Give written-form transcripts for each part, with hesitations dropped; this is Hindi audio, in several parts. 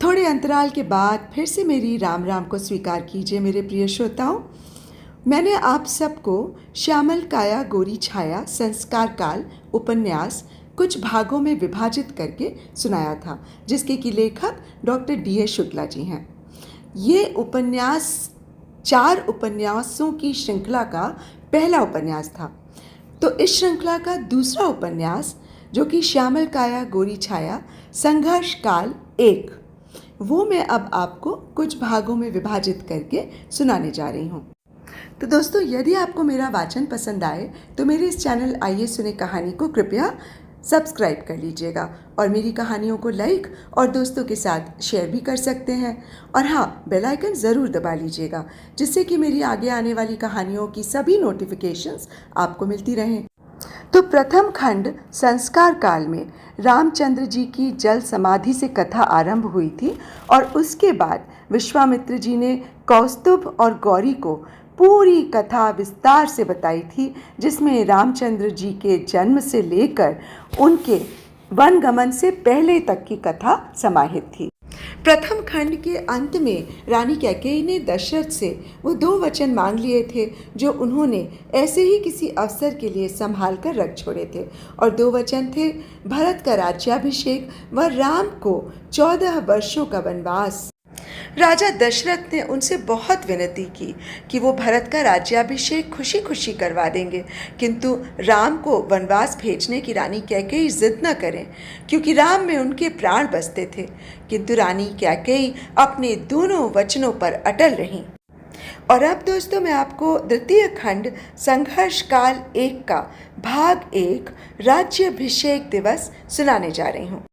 थोड़े अंतराल के बाद फिर से मेरी राम राम को स्वीकार कीजिए मेरे प्रिय श्रोताओं। मैंने आप सबको श्यामल काया गोरी छाया संस्कार काल उपन्यास कुछ भागों में विभाजित करके सुनाया था, जिसके की लेखक डॉक्टर D.S. शुक्ला जी हैं। ये उपन्यास 4 उपन्यासों की श्रृंखला का पहला उपन्यास था। तो इस श्रृंखला का दूसरा उपन्यास, जो कि श्यामल काया गोरी छाया संघर्ष काल 1, वो मैं अब आपको कुछ भागों में विभाजित करके सुनाने जा रही हूँ। तो दोस्तों, यदि आपको मेरा वाचन पसंद आए तो मेरे इस चैनल आइए सुने कहानी को कृपया सब्सक्राइब कर लीजिएगा और मेरी कहानियों को लाइक और दोस्तों के साथ शेयर भी कर सकते हैं। और हाँ, बेल आइकन ज़रूर दबा लीजिएगा, जिससे कि मेरी आगे आने वाली कहानियों की सभी नोटिफिकेशंस आपको मिलती रहें। तो प्रथम खंड संस्कार काल में रामचंद्र जी की जल समाधि से कथा आरंभ हुई थी और उसके बाद विश्वामित्र जी ने कौस्तुभ और गौरी को पूरी कथा विस्तार से बताई थी, जिसमें रामचंद्र जी के जन्म से लेकर उनके वनगमन से पहले तक की कथा समाहित थी। प्रथम खंड के अंत में रानी कैकेयी ने दशरथ से वो 2 वचन मांग लिए थे, जो उन्होंने ऐसे ही किसी अवसर के लिए संभाल कर रख छोड़े थे। और 2 वचन थे भरत का राज्याभिषेक व राम को 14 वर्षों का वनवास। राजा दशरथ ने उनसे बहुत विनती की कि वो भरत का राज्याभिषेक खुशी खुशी करवा देंगे, किंतु राम को वनवास भेजने की रानी कैकेयी जिद न करें, क्योंकि राम में उनके प्राण बसते थे। किंतु रानी कैकेयी अपने दोनों वचनों पर अटल रहीं। और अब दोस्तों, मैं आपको द्वितीय खंड संघर्ष काल 1 का भाग 1 राज्याभिषेक दिवस सुनाने जा रही हूँ।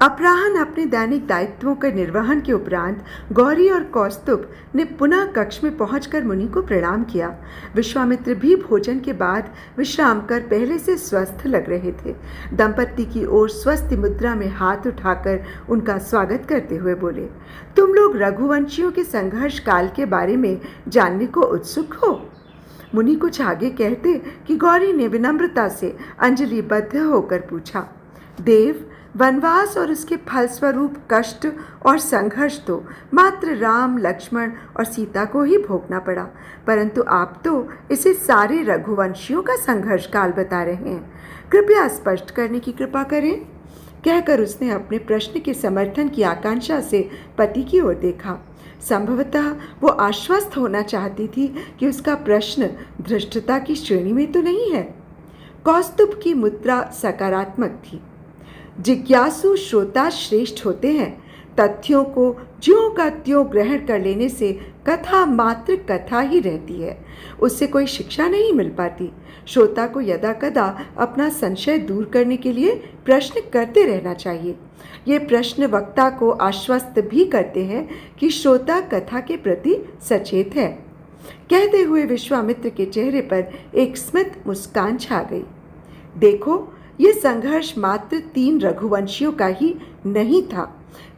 अपराह्न अपने दैनिक दायित्वों के निर्वहन के उपरांत गौरी और कौस्तुभ ने पुनः कक्ष में पहुंचकर मुनि को प्रणाम किया। विश्वामित्र भी भोजन के बाद विश्राम कर पहले से स्वस्थ लग रहे थे। दंपति की ओर स्वस्थ मुद्रा में हाथ उठाकर उनका स्वागत करते हुए बोले, तुम लोग रघुवंशियों के संघर्ष काल के बारे में जानने को उत्सुक हो? मुनि कुछ आगे कहते कि गौरी ने विनम्रता से अंजलिबद्ध होकर पूछा, देव, वनवास और उसके फलस्वरूप कष्ट और संघर्ष तो मात्र राम, लक्ष्मण और सीता को ही भोगना पड़ा, परंतु आप तो इसे सारे रघुवंशियों का संघर्ष काल बता रहे हैं। कृपया स्पष्ट करने की कृपा करें। कहकर उसने अपने प्रश्न के समर्थन की आकांक्षा से पति की ओर देखा। संभवतः वो आश्वस्त होना चाहती थी कि उसका प्रश्न धृष्टता की श्रेणी में तो नहीं है। कौस्तुभ की मुद्रा सकारात्मक थी। जिज्ञासु श्रोता श्रेष्ठ होते हैं। तथ्यों को ज्यों का त्यों ग्रहण कर लेने से कथा मात्र कथा ही रहती है, उससे कोई शिक्षा नहीं मिल पाती। श्रोता को यदा कदा अपना संशय दूर करने के लिए प्रश्न करते रहना चाहिए। ये प्रश्न वक्ता को आश्वस्त भी करते हैं कि श्रोता कथा के प्रति सचेत है। कहते हुए विश्वामित्र के चेहरे पर एक स्मित मुस्कान छा गई। देखो, ये संघर्ष मात्र 3 रघुवंशियों का ही नहीं था।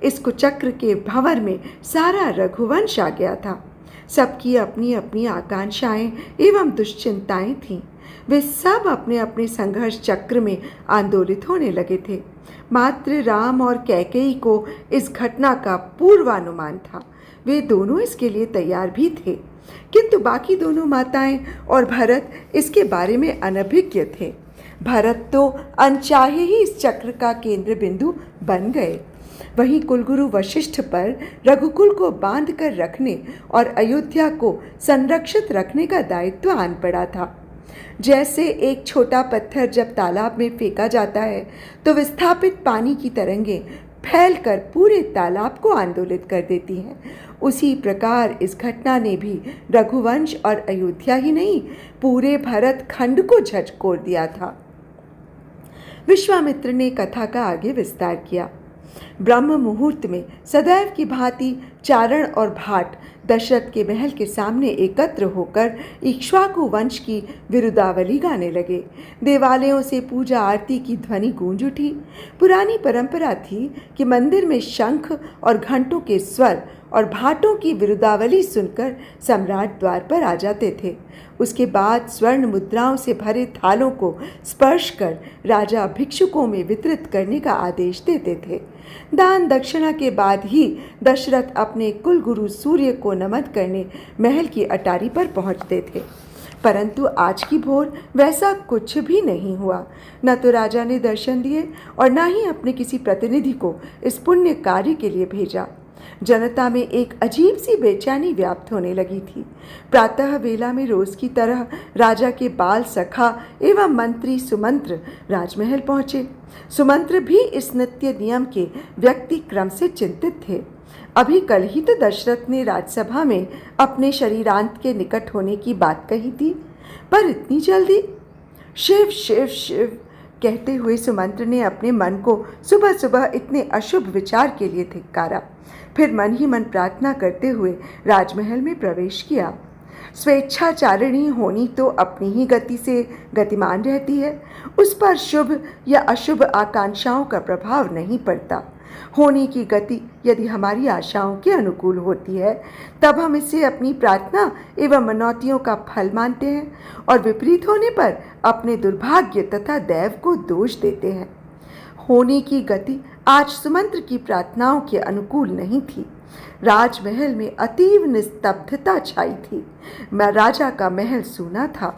इस कुचक्र के भंवर में सारा रघुवंश आ गया था। सबकी अपनी अपनी आकांक्षाएं एवं दुश्चिंताएं थीं। वे सब अपने अपने संघर्ष चक्र में आंदोलित होने लगे थे। मात्र राम और कैकेयी को इस घटना का पूर्वानुमान था। वे दोनों इसके लिए तैयार भी थे, किंतु बाकी दोनों माताएं और भरत इसके बारे में अनभिज्ञ थे। भरत तो अनचाहे ही इस चक्र का केंद्र बिंदु बन गए। वहीं कुलगुरु वशिष्ठ पर रघुकुल को बांध कर रखने और अयोध्या को संरक्षित रखने का दायित्व आन पड़ा था। जैसे एक छोटा पत्थर जब तालाब में फेंका जाता है तो विस्थापित पानी की तरंगें फैलकर पूरे तालाब को आंदोलित कर देती हैं, उसी प्रकार इस घटना ने भी रघुवंश और अयोध्या ही नहीं, पूरे भरत खंड को झकझोर दिया था। विश्वामित्र ने कथा का आगे विस्तार किया। ब्रह्म मुहूर्त में सदैव की भांति चारण और भाट दशरथ के महल के सामने एकत्र होकर इक्ष्वाकु वंश की विरुदावली गाने लगे। देवालयों से पूजा आरती की ध्वनि गूंज उठी। पुरानी परंपरा थी कि मंदिर में शंख और घंटों के स्वर और भाटों की विरुदावली सुनकर सम्राट द्वार पर आ जाते थे। उसके बाद स्वर्ण मुद्राओं से भरे थालों को स्पर्श कर राजा भिक्षुकों में वितरित करने का आदेश देते थे। दान दक्षिणा के बाद ही दशरथ अपने कुलगुरु सूर्य को नमन करने महल की अटारी पर पहुंचते थे। परंतु आज की भोर वैसा कुछ भी नहीं हुआ। न तो राजा ने दर्शन दिए और न ही अपने किसी प्रतिनिधि को इस पुण्य कार्य के लिए भेजा। जनता में एक अजीब सी बेचैनी व्याप्त होने लगी थी। प्रातः वेला में रोज की तरह राजा के बाल सखा एवं मंत्री सुमंत्र राजमहल पहुंचे। सुमंत्र भी इस नित्य नियम के व्यक्ति क्रम से चिंतित थे। अभी कल ही तो दशरथ ने राजसभा में अपने शरीरांत के निकट होने की बात कही थी, पर इतनी जल्दी? शिव शिव शिव कहते हुए सुमंत्र ने अपने मन को सुबह सुबह इतने अशुभ विचार के लिए धिक्कारा। फिर मन ही मन प्रार्थना करते हुए राजमहल में प्रवेश किया। स्वेच्छाचारिणी होनी तो अपनी ही गति से गतिमान रहती है, उस पर शुभ या अशुभ आकांक्षाओं का प्रभाव नहीं पड़ता। होने की गति यदि हमारी आशाओं के अनुकूल होती है तब हम इसे अपनी प्रार्थना एवं मनौतियों का फल मानते हैं और विपरीत होने पर अपने दुर्भाग्य तथा दैव को दोष देते हैं। होने की गति आज सुमंत्र की प्रार्थनाओं के अनुकूल नहीं थी। राजमहल में अतीव निस्तब्धता छाई थी। राजा का महल सूना था।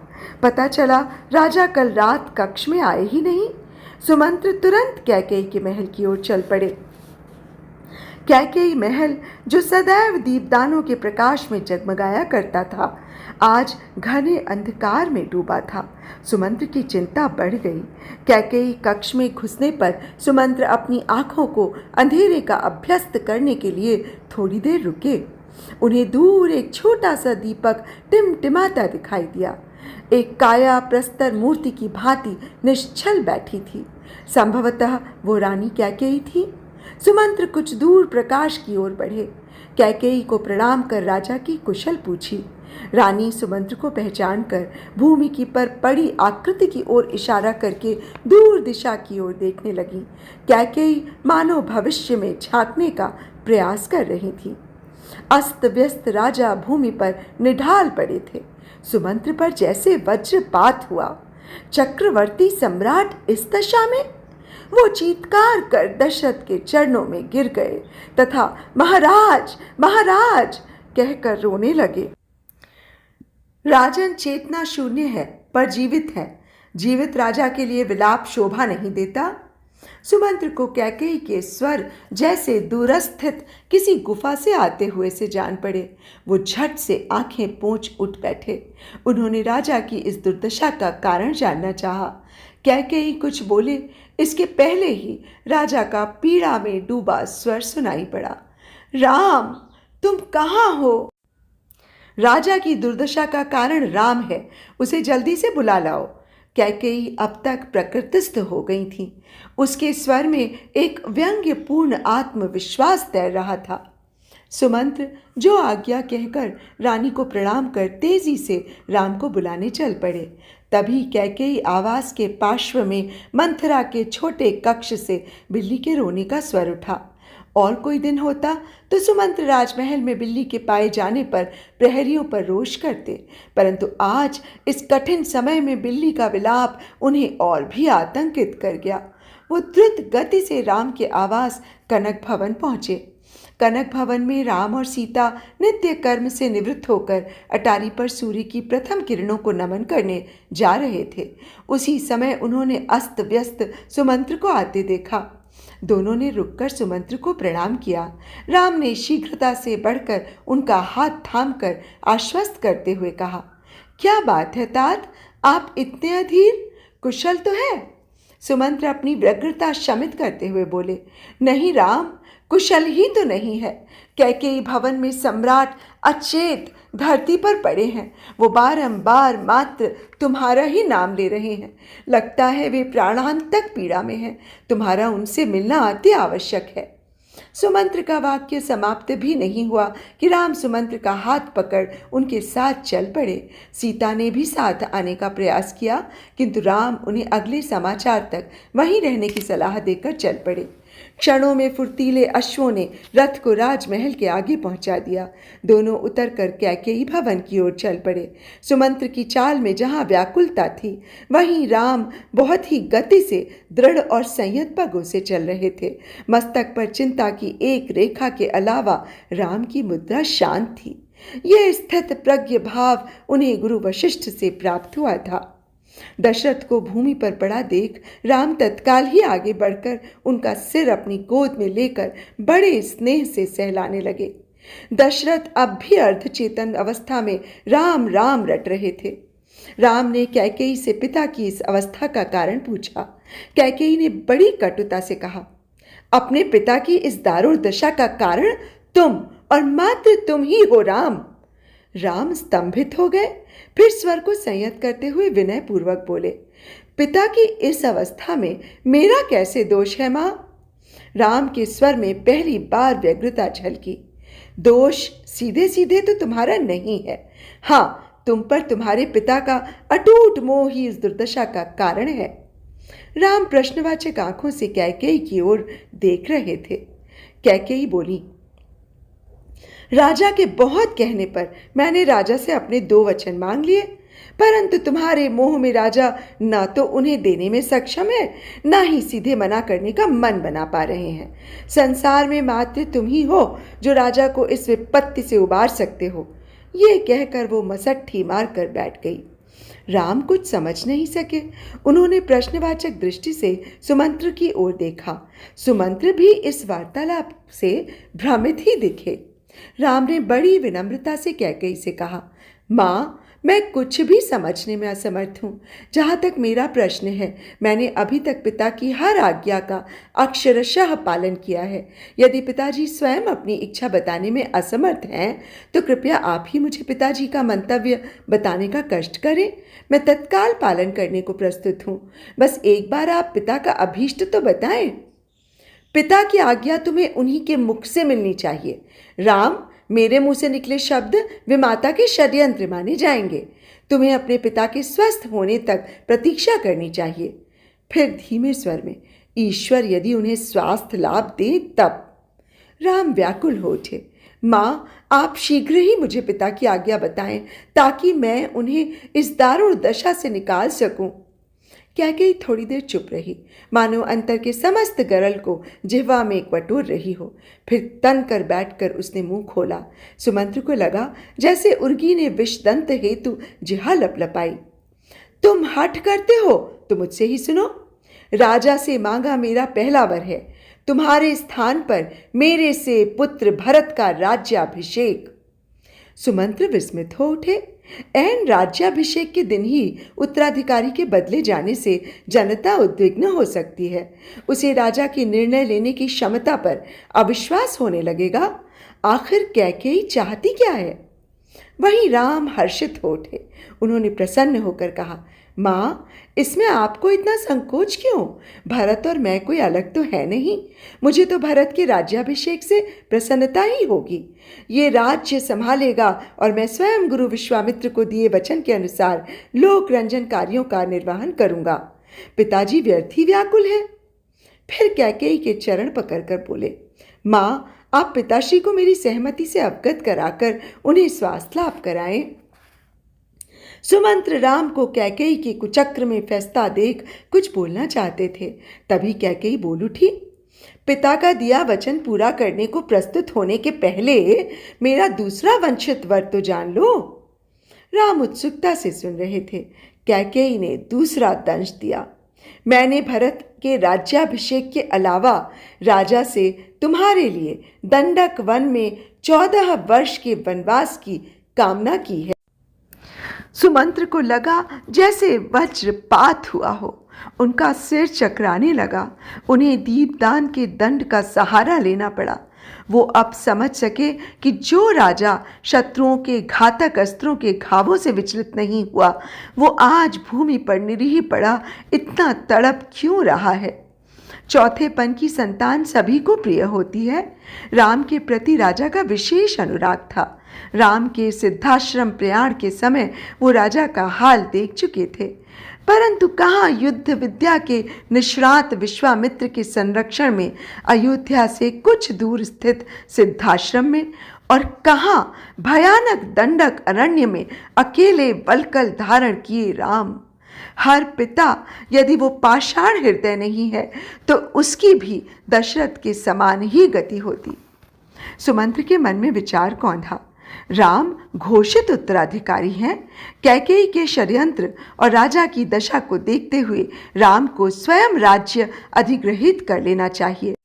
पता चला राजा कल रात कक्ष में आए ही नहीं। सुमंत्र तुरंत कैकेयी के महल की ओर चल पड़े। कैकेयी महल जो सदैव दीपदानों के प्रकाश में जगमगाया करता था, आज घने अंधकार में डूबा था। सुमंत्र की चिंता बढ़ गई। कैकेयी कक्ष में घुसने पर सुमंत्र अपनी आंखों को अंधेरे का अभ्यस्त करने के लिए थोड़ी देर रुके। उन्हें दूर एक छोटा सा दीपक टिमटिमाता दिखाई दिया। एक काया प्रस्तर मूर्ति की भांति निश्चल बैठी थी। संभवतः वो रानी कैकेयी थी। सुमंत्र कुछ दूर प्रकाश की ओर बढ़े। कैकेयी को प्रणाम कर राजा की कुशल पूछी। रानी सुमंत्र को पहचान कर भूमि की पर पड़ी आकृति की ओर इशारा करके दूर दिशा की ओर देखने लगी। कैकेयी मानो भविष्य में झांकने का प्रयास कर रही थी। अस्त व्यस्त राजा भूमि पर निढाल पड़े थे। सुमंत्र पर जैसे वज्रपात हुआ। चक्रवर्ती सम्राट इस दशा में? वो चीत्कार कर दशरथ के चरणों में गिर गए तथा महाराज महाराज कहकर रोने लगे। राजन चेतना शून्य है पर जीवित है। जीवित राजा के लिए विलाप शोभा नहीं देता। सुमंत्र को कैकेयी के स्वर जैसे दूरस्थित किसी गुफा से आते हुए से जान पड़े। वो झट से आंखें पोंछ उठ बैठे। उन्होंने राजा की इस दुर्दशा का कारण जानना चाहा। कैकेयी कुछ बोले इसके पहले ही राजा का पीड़ा में डूबा स्वर सुनाई पड़ा। राम, तुम कहाँ हो? राजा की दुर्दशा का कारण राम है, उसे जल्दी से बुला लाओ। कैकेयी अब तक प्रकृतिस्थ हो गई थी। उसके स्वर में एक व्यंग्यपूर्ण आत्मविश्वास तैर रहा था। सुमंत्र जो आज्ञा कहकर रानी को प्रणाम कर तेजी से राम को बुलाने चल पड़े। तभी कैकेयी आवास के पार्श्व में मंथरा के छोटे कक्ष से बिल्ली के रोने का स्वर उठा। और कोई दिन होता तो सुमंत्र राजमहल में बिल्ली के पाए जाने पर प्रहरियों पर रोष करते, परंतु आज इस कठिन समय में बिल्ली का विलाप उन्हें और भी आतंकित कर गया। वो द्रुत गति से राम के आवास कनक भवन पहुँचे। कनक भवन में राम और सीता नित्य कर्म से निवृत्त होकर अटारी पर सूर्य की प्रथम किरणों को नमन करने जा रहे थे। उसी समय उन्होंने अस्त व्यस्त सुमंत्र को आते देखा। दोनों ने रुककर सुमंत्र को प्रणाम किया। राम ने शीघ्रता से बढ़कर उनका हाथ थामकर आश्वस्त करते हुए कहा, क्या बात है तात, आप इतने अधीर? कुशल तो है? सुमंत्र अपनी व्यग्रता शमित करते हुए बोले, नहीं राम, कुशल ही तो नहीं है। कैकेयी भवन में सम्राट अचेत धरती पर पड़े हैं। वो बारंबार मात्र तुम्हारा ही नाम ले रहे हैं। लगता है वे प्राणांतक पीड़ा में हैं। तुम्हारा उनसे मिलना अति आवश्यक है। सुमंत्र का वाक्य समाप्त भी नहीं हुआ कि राम सुमंत्र का हाथ पकड़ उनके साथ चल पड़े। सीता ने भी साथ आने का प्रयास किया, किंतु राम उन्हें अगले समाचार तक वहीं रहने की सलाह देकर चल पड़े। क्षणों में फुर्तीले अश्वों ने रथ को राजमहल के आगे पहुंचा दिया। दोनों उतरकर कैकेयी भवन की ओर चल पड़े। सुमंत्र की चाल में जहां व्याकुलता थी, वहीं राम बहुत ही गति से दृढ़ और संयत पगों से चल रहे थे। मस्तक पर चिंता की एक रेखा के अलावा राम की मुद्रा शांत थी। यह स्थित प्रज्ञ भाव उन्हें गुरु वशिष्ठ से प्राप्त हुआ था। दशरथ को भूमि पर पड़ा देख राम तत्काल ही आगे बढ़कर उनका सिर अपनी गोद में लेकर बड़े स्नेह से सहलाने लगे। दशरथ अब भी अर्धचेतन अवस्था में राम राम रट रहे थे। राम ने कैकेयी से पिता की इस अवस्था का कारण पूछा। कैकेयी ने बड़ी कटुता से कहा, अपने पिता की इस दारुण दशा का कारण तुम और मात्र तुम ही हो राम। राम स्तंभित हो गए, फिर स्वर को संयत करते हुए विनय पूर्वक बोले, पिता की इस अवस्था में मेरा कैसे दोष है मां? राम के स्वर में पहली बार व्यग्रता झलकी। दोष सीधे सीधे तो तुम्हारा नहीं है, हाँ, तुम पर तुम्हारे पिता का अटूट मोह ही इस दुर्दशा का कारण है। राम प्रश्नवाचक आंखों से कैकेयी की ओर देख रहे थे। कैकेयी बोली, राजा के बहुत कहने पर मैंने राजा से अपने 2 वचन मांग लिए, परंतु तुम्हारे मोह में राजा न तो उन्हें देने में सक्षम है, न ही सीधे मना करने का मन बना पा रहे हैं। संसार में मात्र तुम ही हो जो राजा को इस विपत्ति से उबार सकते हो। ये कहकर वो मसट्ठी मार कर बैठ गई। राम कुछ समझ नहीं सके। उन्होंने प्रश्नवाचक दृष्टि से सुमंत्र की ओर देखा। सुमंत्र भी इस वार्तालाप से भ्रमित ही दिखे। राम ने बड़ी विनम्रता से कैकेयी से कहा, माँ, मैं कुछ भी समझने में असमर्थ हूँ। जहाँ तक मेरा प्रश्न है, मैंने अभी तक पिता की हर आज्ञा का अक्षरशः पालन किया है। यदि पिताजी स्वयं अपनी इच्छा बताने में असमर्थ हैं, तो कृपया आप ही मुझे पिताजी का मंतव्य बताने का कष्ट करें। मैं तत्काल पालन करने को प्रस्तुत हूँ। बस एक बार आप पिता का अभीष्ट तो बताएं। पिता की आज्ञा तुम्हें उन्हीं के मुख से मिलनी चाहिए। राम, मेरे मुंह से निकले शब्द विमाता के षड्यंत्र माने जाएंगे। तुम्हें अपने पिता के स्वस्थ होने तक प्रतीक्षा करनी चाहिए। फिर धीमे स्वर में, ईश्वर यदि उन्हें स्वास्थ्य लाभ दे तब। राम व्याकुल हो उठे। माँ, आप शीघ्र ही मुझे पिता की आज्ञा बताएं, ताकि मैं उन्हें इस दारुण दशा से निकाल सकूं। कैकेयी थोड़ी देर चुप रही, मानो अंतर के समस्त गरल को जिह्वा में बटोर रही हो। फिर तन कर बैठकर उसने मुंह खोला। सुमंत्र को लगा जैसे उर्गी ने विषदंत हेतु जिहा लपलपाई। तुम हठ करते हो तो मुझसे ही सुनो। राजा से मांगा मेरा पहला वर है, तुम्हारे स्थान पर मेरे से पुत्र भरत का राज्याभिषेक। सुमंत्र विस्मित हो उठे। ऐन राज्याभिषेक के दिन ही उत्तराधिकारी के बदले जाने से जनता उद्विग्न हो सकती है। उसे राजा के निर्णय लेने की क्षमता पर अविश्वास होने लगेगा। आखिर कैकेयी चाहती क्या है? वहीं राम हर्षित हो उठे। उन्होंने प्रसन्न होकर कहा, माँ, इसमें आपको इतना संकोच क्यों? भरत और मैं कोई अलग तो है नहीं। मुझे तो भरत के राज्याभिषेक से प्रसन्नता ही होगी। ये राज्य संभालेगा और मैं स्वयं गुरु विश्वामित्र को दिए वचन के अनुसार लोक रंजन कार्यों का निर्वहन करूंगा। पिताजी व्यर्थ ही व्याकुल है। फिर कैकेयी के चरण पकड़कर बोले, माँ, आप पिताश्री को मेरी सहमति से अवगत कराकर उन्हें स्वास्थ्य लाभ कराएं। सुमंत्र राम को कैकेयी के कुचक्र में फंसता देख कुछ बोलना चाहते थे। तभी कैकेयी बोल उठी, पिता का दिया वचन पूरा करने को प्रस्तुत होने के पहले मेरा दूसरा वंशित वर तो जान लो। राम उत्सुकता से सुन रहे थे। कैकेयी ने दूसरा दंश दिया, मैंने भरत के राज्याभिषेक के अलावा राजा से तुम्हारे लिए दंडक वन में 14 वर्ष के वनवास की कामना की है। सुमंत्र को लगा जैसे वज्रपात हुआ हो। उनका सिर चकराने लगा। उन्हें दीपदान के दंड का सहारा लेना पड़ा। वो अब समझ सके कि जो राजा शत्रुओं के घातक अस्त्रों के घावों से विचलित नहीं हुआ, वो आज भूमि पर निरीह पड़ा इतना तड़प क्यों रहा है। चौथेपन की संतान सभी को प्रिय होती है। राम के प्रति राजा का विशेष अनुराग था। राम के सिद्धाश्रम प्रयाण के समय वो राजा का हाल देख चुके थे, परंतु कहाँ युद्ध विद्या के निष्णात विश्वामित्र के संरक्षण में अयोध्या से कुछ दूर स्थित सिद्धाश्रम में, और कहाँ भयानक दंडक अरण्य में अकेले वल्कल धारण किए राम। हर पिता यदि वो पाषाण हृदय नहीं है तो उसकी भी दशरथ के समान ही गति होती। सुमंत्र के मन में विचार कौन था? राम घोषित उत्तराधिकारी हैं। कैकेयी के षड्यंत्र और राजा की दशा को देखते हुए राम को स्वयं राज्य अधिग्रहित कर लेना चाहिए।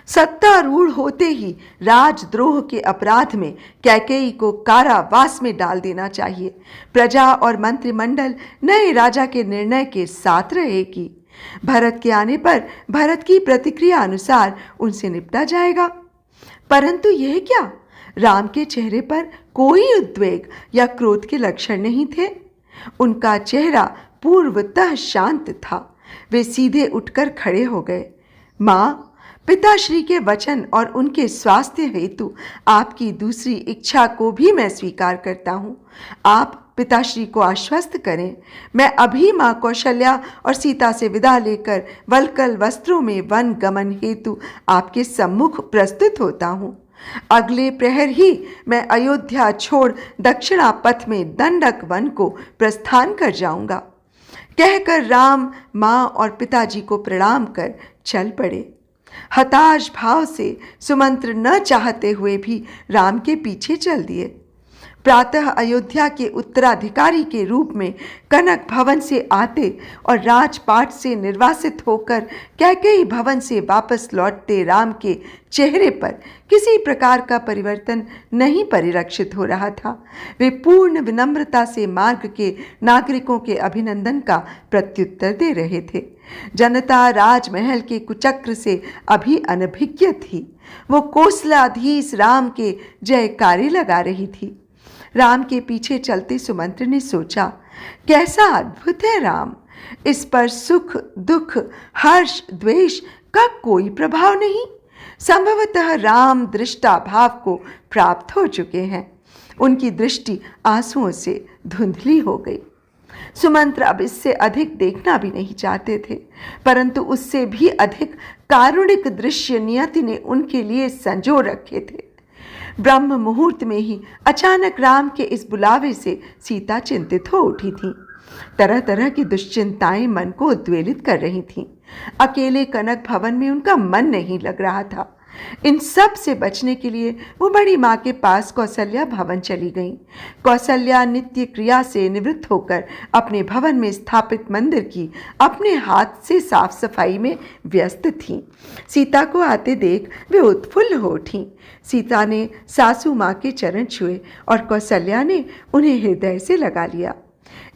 सत्तारूढ़ होते ही राजद्रोह के अपराध में कैकेयी को कारावास में डाल देना चाहिए। प्रजा और मंत्रिमंडल नए राजा के निर्णय के साथ रहेगी। भरत के आने पर भरत की प्रतिक्रिया अनुसार उनसे निपटा जाएगा। परंतु यह क्या? राम के चेहरे पर कोई उद्वेग या क्रोध के लक्षण नहीं थे। उनका चेहरा पूर्वतः शांत था। वे सीधे उठकर खड़े हो गए। माँ, पिताश्री के वचन और उनके स्वास्थ्य हेतु आपकी दूसरी इच्छा को भी मैं स्वीकार करता हूँ। आप पिताश्री को आश्वस्त करें। मैं अभी माँ कौशल्या और सीता से विदा लेकर वल्कल वस्त्रों में वन गमन हेतु आपके सम्मुख प्रस्तुत होता हूँ। अगले प्रहर ही मैं अयोध्या छोड़ दक्षिणा पथ में दंडक वन को प्रस्थान कर जाऊंगा। कहकर राम माँ और पिताजी को प्रणाम कर चल पड़े। हताश भाव से सुमंत्र न चाहते हुए भी राम के पीछे चल दिए। प्रातः अयोध्या के उत्तराधिकारी के रूप में कनक भवन से आते और राजपाट से निर्वासित होकर कैकेयी भवन से वापस लौटते राम के चेहरे पर किसी प्रकार का परिवर्तन नहीं परिलक्षित हो रहा था। वे पूर्ण विनम्रता से मार्ग के नागरिकों के अभिनंदन का प्रत्युत्तर दे रहे थे। जनता राजमहल के कुचक्र से अभी अनभिज्ञ थी। वो कोसलाधीश राम के जयकारी लगा रही थी। राम के पीछे चलते सुमंत्र ने सोचा, कैसा अद्भुत है राम। इस पर सुख दुख हर्ष द्वेष का कोई प्रभाव नहीं। संभवतः राम दृष्टा भाव को प्राप्त हो चुके हैं। उनकी दृष्टि आंसुओं से धुंधली हो गई। सुमंत्र अब इससे अधिक देखना भी नहीं चाहते थे, परंतु उससे भी अधिक कारुणिक दृश्य नियति ने उनके लिए संजो रखे थे। ब्रह्म मुहूर्त में ही अचानक राम के इस बुलावे से सीता चिंतित हो उठी थी। तरह तरह की दुश्चिंताएं मन को उद्वेलित कर रही थीं। अकेले कनक भवन में उनका मन नहीं लग रहा था। इन सब से बचने के लिए वो बड़ी माँ के पास कौशल्या भवन चली गईं। कौशल्या नित्य क्रिया से निवृत्त होकर अपने भवन में स्थापित मंदिर की अपने हाथ से साफ सफाई में व्यस्त थीं। सीता को आते देख वे उत्फुल्ल हो उठीं। सीता ने सासू माँ के चरण छुए और कौशल्या ने उन्हें हृदय से लगा लिया।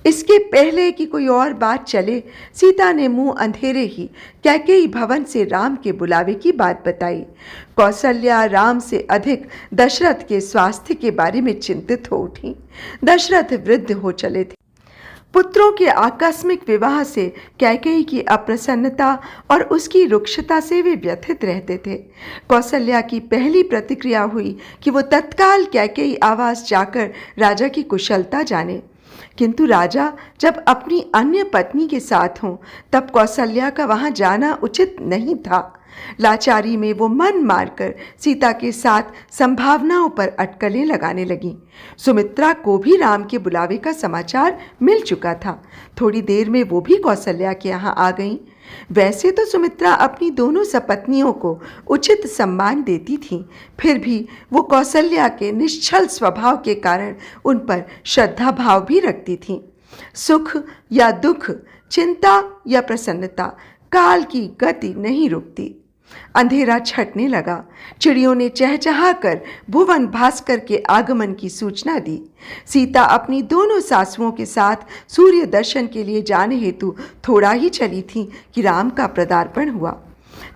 इसके पहले कि कोई और बात चले, सीता ने मुंह अंधेरे ही कैकेयी भवन से राम के बुलावे की बात बताई। कौशल्या राम से अधिक दशरथ के स्वास्थ्य के बारे में चिंतित हो उठी। दशरथ वृद्ध हो चले थे। पुत्रों के आकस्मिक विवाह से कैकेयी की अप्रसन्नता और उसकी रुक्षता से वे व्यथित रहते थे। कौशल्या की पहली प्रतिक्रिया हुई कि वो तत्काल कैकेयी आवास जाकर राजा की कुशलता जाने, किंतु राजा जब अपनी अन्य पत्नी के साथ हों तब कौशल्या का वहां जाना उचित नहीं था। लाचारी में वो मन मारकर सीता के साथ संभावनाओं पर अटकलें लगाने लगी। सुमित्रा को भी राम के बुलावे का समाचार मिल चुका था। थोड़ी देर में वो भी कौशल्या के यहाँ आ गईं। वैसे तो सुमित्रा अपनी दोनों सपत्नियों को उचित सम्मान देती थी, फिर भी वो कौशल्या के निश्चल स्वभाव के कारण उन पर श्रद्धा भाव भी रखती थी। सुख या दुख, चिंता या प्रसन्नता, काल की गति नहीं रुकती। अंधेरा छटने लगा। चिड़ियों ने चहचहाकर भुवन भास्कर के आगमन की सूचना दी। सीता अपनी दोनों सासुओं के साथ सूर्य दर्शन के लिए जाने हेतु थोड़ा ही चली थी कि राम का पदार्पण हुआ।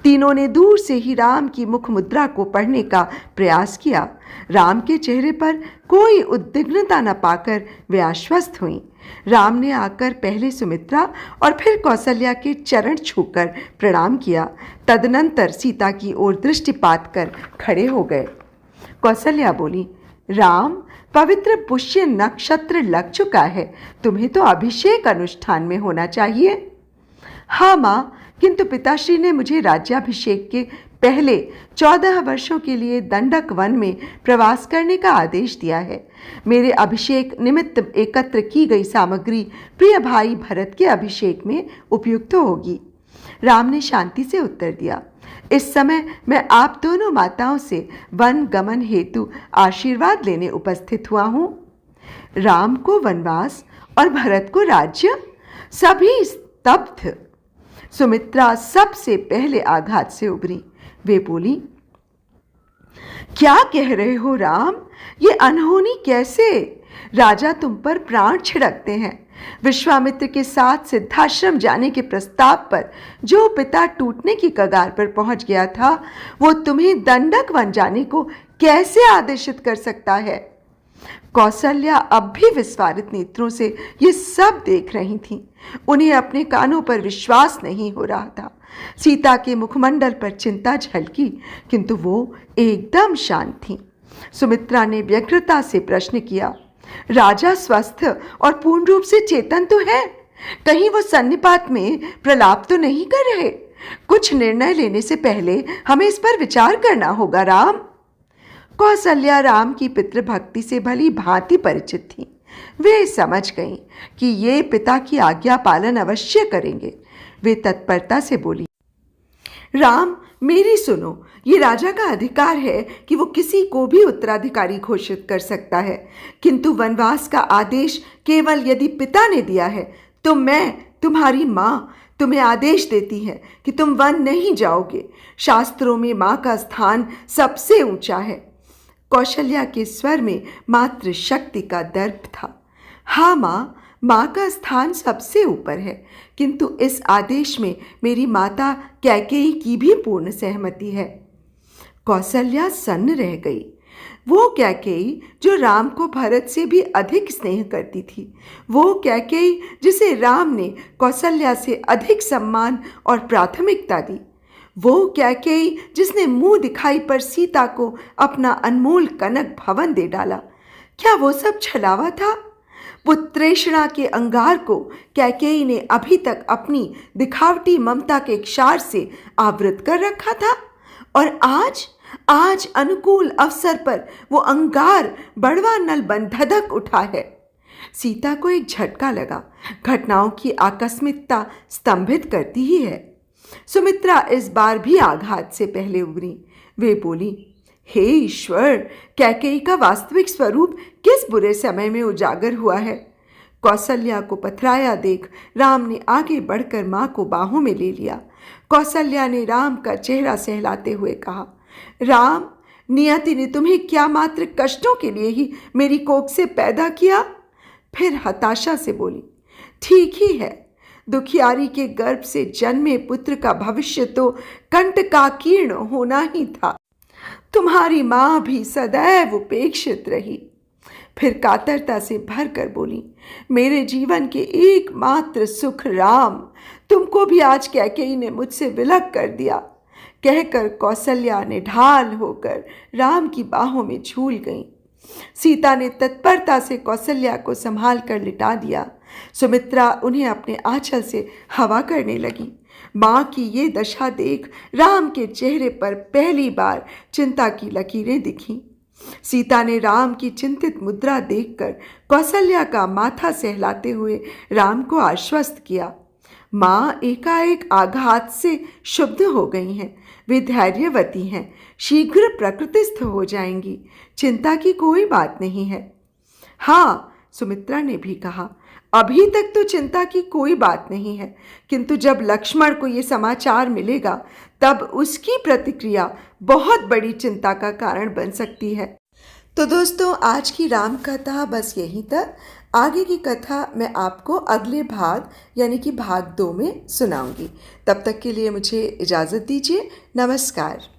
तीनों ने दूर से ही राम की मुख मुद्रा को पढ़ने का प्रयास किया। राम के चेहरे पर कोई उद्विग्नता न पाकर वे आश्वस्त हुईं। राम ने आकर पहले सुमित्रा और फिर कौशल्या के चरण छूकर प्रणाम किया। तदनंतर सीता की ओर दृष्टिपात कर खड़े हो गए। कौशल्या बोली, राम, पवित्र पुष्य नक्षत्र लग चुका है, तुम्हें तो अभिषेक अनुष्ठान में होना चाहिए। हाँ माँ, किंतु पिताश्री ने मुझे राज्याभिषेक के पहले 14 वर्षों के लिए दंडक वन में प्रवास करने का आदेश दिया है। मेरे अभिषेक निमित्त एकत्र की गई सामग्री प्रिय भाई भरत के अभिषेक में उपयुक्त होगी। राम ने शांति से उत्तर दिया, इस समय मैं आप दोनों माताओं से वन गमन हेतु आशीर्वाद लेने उपस्थित हुआ हूँ। राम को वनवास और भरत को राज्य, सभी स्तब्ध। सुमित्रा सबसे पहले आघात से उभरी। वे बोली, क्या कह रहे हो राम, ये अनहोनी कैसे? राजा तुम पर प्राण छिड़कते हैं। विश्वामित्र के साथ सिद्धाश्रम जाने के प्रस्ताव पर जो पिता टूटने की कगार पर पहुंच गया था, वो तुम्हें दंडक वन जाने को कैसे आदेशित कर सकता है? कौशल्या अब भी विस्फारित नेत्रों से ये सब देख रही थीं। उन्हें अपने कानों पर विश्वास नहीं हो रहा था। सीता के मुखमंडल पर चिंता झलकी, किंतु वो एकदम शांत थीं। सुमित्रा ने व्यग्रता से प्रश्न किया, राजा स्वस्थ और पूर्ण रूप से चेतन तो है? कहीं वो सन्निपात में प्रलाप तो नहीं कर रहे? कुछ निर्णय लेने से पहले हमें इस पर विचार करना होगा राम। कौशल्या राम की पितृभक्ति से भली भांति परिचित थी। वे समझ गईं कि ये पिता की आज्ञा पालन अवश्य करेंगे। वे तत्परता से बोली, राम, मेरी सुनो, ये राजा का अधिकार है कि वो किसी को भी उत्तराधिकारी घोषित कर सकता है, किंतु वनवास का आदेश केवल यदि पिता ने दिया है तो मैं, तुम्हारी माँ, तुम्हें आदेश देती है कि तुम वन नहीं जाओगे। शास्त्रों में माँ का स्थान सबसे ऊंचा है। कौशल्या के स्वर में मात्र शक्ति का दर्प था। हाँ माँ, माँ का स्थान सबसे ऊपर है, किंतु इस आदेश में मेरी माता कैकेयी की भी पूर्ण सहमति है। कौशल्या सन्न रह गई। वो कैकेयी जो राम को भरत से भी अधिक स्नेह करती थी, वो कैकेयी जिसे राम ने कौशल्या से अधिक सम्मान और प्राथमिकता दी, वो कैकेयी जिसने मुंह दिखाई पर सीता को अपना अनमोल कनक भवन दे डाला, क्या वो सब छलावा था? पुत्रेषणा के अंगार को कैकेयी ने अभी तक अपनी दिखावटी ममता के क्षार से आवृत कर रखा था, और आज अनुकूल अवसर पर वो अंगार बड़वा नल बन धधक उठा है। सीता को एक झटका लगा। घटनाओं की आकस्मिकता स्तंभित करती ही है। सुमित्रा इस बार भी आघात से पहले उभरी। वे बोली, हे ईश्वर, कैकेयी का वास्तविक स्वरूप किस बुरे समय में उजागर हुआ है? कौशल्या को पथराया देख राम ने आगे बढ़कर माँ को बाहों में ले लिया। कौशल्या ने राम का चेहरा सहलाते हुए कहा, राम, नियति ने तुम्हें क्या मात्र कष्टों के लिए ही मेरी कोख से पैदा किया? फिर हताशा से बोली, ठीक ही है, दुखियारी के गर्भ से जन्मे पुत्र का भविष्य तो कंटकाकीर्ण होना ही था। तुम्हारी माँ भी सदैव उपेक्षित रही। फिर कातरता से भर कर बोली, मेरे जीवन के एकमात्र सुख राम, तुमको भी आज कैकेयी ने मुझसे विलग कर दिया। कहकर कौशल्या ने ढाल होकर राम की बाहों में झूल गई। सीता ने तत्परता से कौशल्या को संभाल कर लिटा दिया। सुमित्रा उन्हें अपने आंचल से हवा करने लगी। माँ की ये दशा देख राम के चेहरे पर पहली बार चिंता की लकीरें दिखीं। सीता ने राम की चिंतित मुद्रा देखकर कौशल्या का माथा सहलाते हुए राम को आश्वस्त किया। माँ एकाएक आघात से क्षुब्ध हो गई हैं। वे धैर्यवती हैं, शीघ्र प्रकृतिस्थ हो जाएंगी, चिंता की कोई बात नहीं है। हाँ, सुमित्रा ने भी कहा, अभी तक तो चिंता की कोई बात नहीं है, किंतु जब लक्ष्मण को ये समाचार मिलेगा तब उसकी प्रतिक्रिया बहुत बड़ी चिंता का कारण बन सकती है। तो दोस्तों, आज की राम कथा बस यहीं तक। आगे की कथा मैं आपको अगले भाग यानी कि भाग 2 में सुनाऊंगी। तब तक के लिए मुझे इजाज़त दीजिए। नमस्कार।